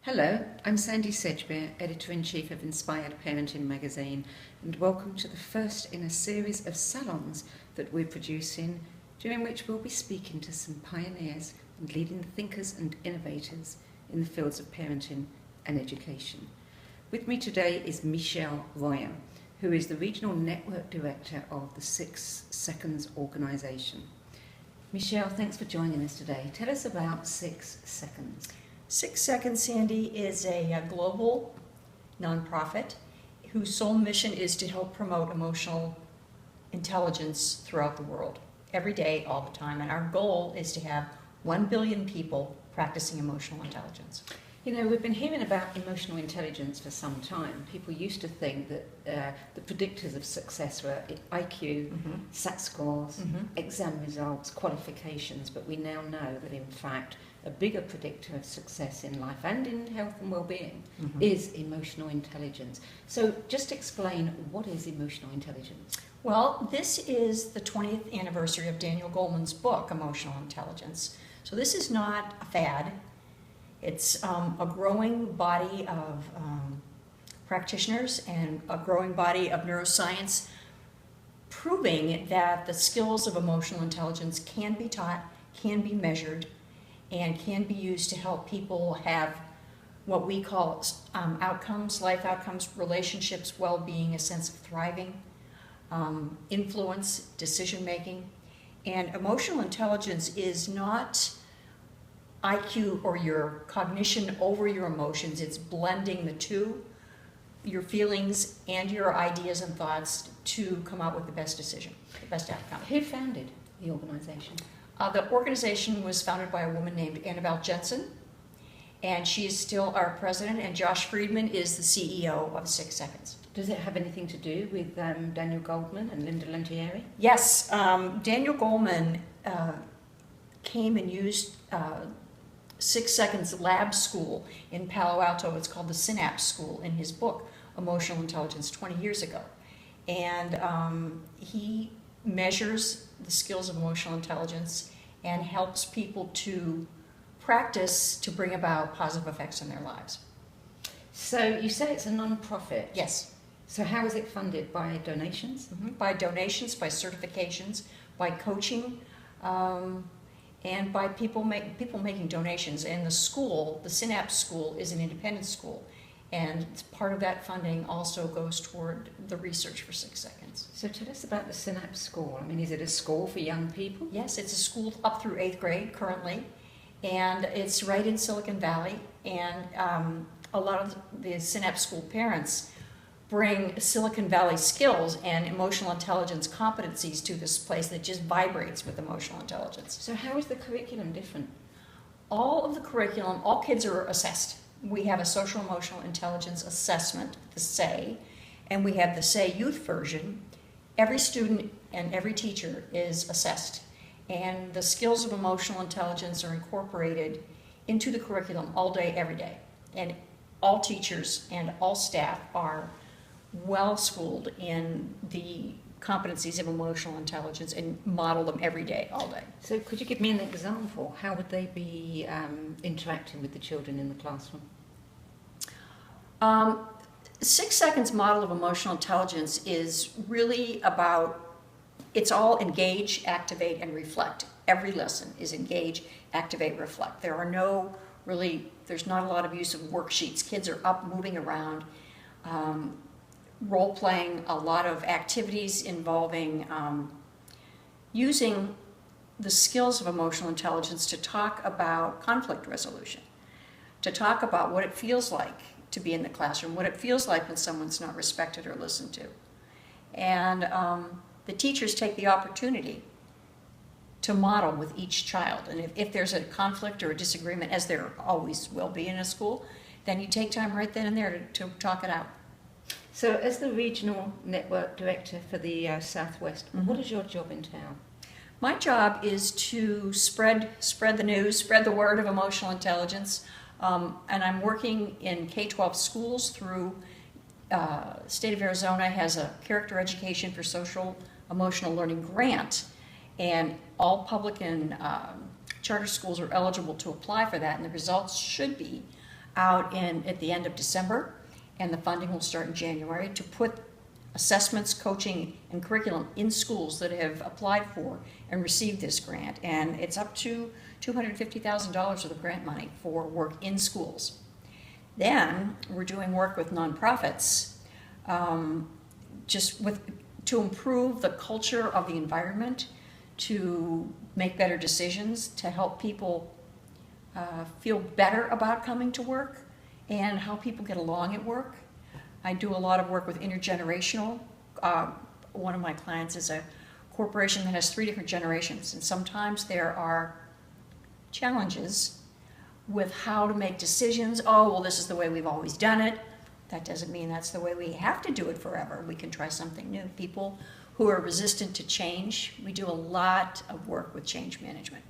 Hello, I'm Sandie Sedgbeer, Editor-in-Chief of Inspired Parenting magazine, and welcome to the first in a series of salons that we're producing, during which we'll be speaking to some pioneers and leading thinkers and innovators in the fields of parenting and education. With me today is Michelle Royer, who is the Regional Network Director of the 6 Seconds organisation. Michelle, thanks for joining us today. Tell us about 6 Seconds. 6 Seconds, Sandy, is a global nonprofit whose sole mission is to help promote emotional intelligence throughout the world, every day, all the time. And our goal is to have 1 billion people practicing emotional intelligence. You know, we've been hearing about emotional intelligence for some time. People used to think that the predictors of success were IQ, SAT scores, exam results, qualifications, but we now know that in fact a bigger predictor of success in life and in health and well-being is emotional intelligence. So just explain, what is emotional intelligence? Well, this is the 20th anniversary of Daniel Goleman's book, Emotional Intelligence. So this is not a fad. It's a growing body of practitioners and a growing body of neuroscience proving that the skills of emotional intelligence can be taught, can be measured, and can be used to help people have what we call outcomes, life outcomes, relationships, well-being, a sense of thriving, influence, decision-making. And emotional intelligence is not IQ or your cognition over your emotions. It's blending the two, your feelings and your ideas and thoughts, to come out with the best decision, the best outcome. Who founded the organisation? The organization was founded by a woman named Annabelle Jensen, and she is still our president, and Josh Friedman is the CEO of 6 Seconds. Does it have anything to do with Daniel Goleman and Linda Lantieri? Yes, Daniel Goleman came and used 6 Seconds Lab School in Palo Alto. It's called the Synapse School in his book, Emotional Intelligence, 20 years ago. And he measures the skills of emotional intelligence and helps people to practice to bring about positive effects in their lives. So you say it's a non-profit? Yes. So how is it funded? By donations? By donations, by certifications, by coaching, and by people making donations. And the school, the Synapse School, is an independent school, and part of that funding also goes toward the research for 6 Seconds. So tell us about the Synapse School. I mean, is it a school for young people? Yes, it's a school up through 8th grade currently, and it's right in Silicon Valley. And a lot of the Synapse School parents bring Silicon Valley skills and emotional intelligence competencies to this place that just vibrates with emotional intelligence. So how is the curriculum different? All of the curriculum, all kids are assessed. We have a social emotional intelligence assessment, the SAY, and we have the SAY youth version. Every student and every teacher is assessed, and the skills of emotional intelligence are incorporated into the curriculum all day, every day. And all teachers and all staff are well schooled in the competencies of emotional intelligence and model them every day, all day. So could you give me an example? How would they be interacting with the children in the classroom? 6 Seconds model of emotional intelligence is really about, it's all engage, activate, and reflect. Every lesson is engage, activate, reflect. There's not a lot of use of worksheets. Kids are up, moving around, role-playing, a lot of activities involving using the skills of emotional intelligence to talk about conflict resolution, to talk about what it feels like to be in the classroom, what it feels like when someone's not respected or listened to. And the teachers take the opportunity to model with each child. And if there's a conflict or a disagreement, as there always will be in a school, then you take time right then and there to talk it out. So as the Regional Network Director for the Southwest, what does your job entail? My job is to spread the news, spread the word of emotional intelligence, and I'm working in K-12 schools through state of Arizona has a character education for social emotional learning grant, and all public and charter schools are eligible to apply for that, and the results should be out at the end of December, and the funding will start in January, to put assessments, coaching, and curriculum in schools that have applied for and received this grant. And it's up to $250,000 of the grant money for work in schools. Then we're doing work with nonprofits, to improve the culture of the environment, to make better decisions, to help people feel better about coming to work and how people get along at work. I do a lot of work with intergenerational. One of my clients is a corporation that has 3 different generations, and sometimes there are challenges with how to make decisions. Oh, well, this is the way we've always done it. That doesn't mean that's the way we have to do it forever. We can try something new. People who are resistant to change, we do a lot of work with change management.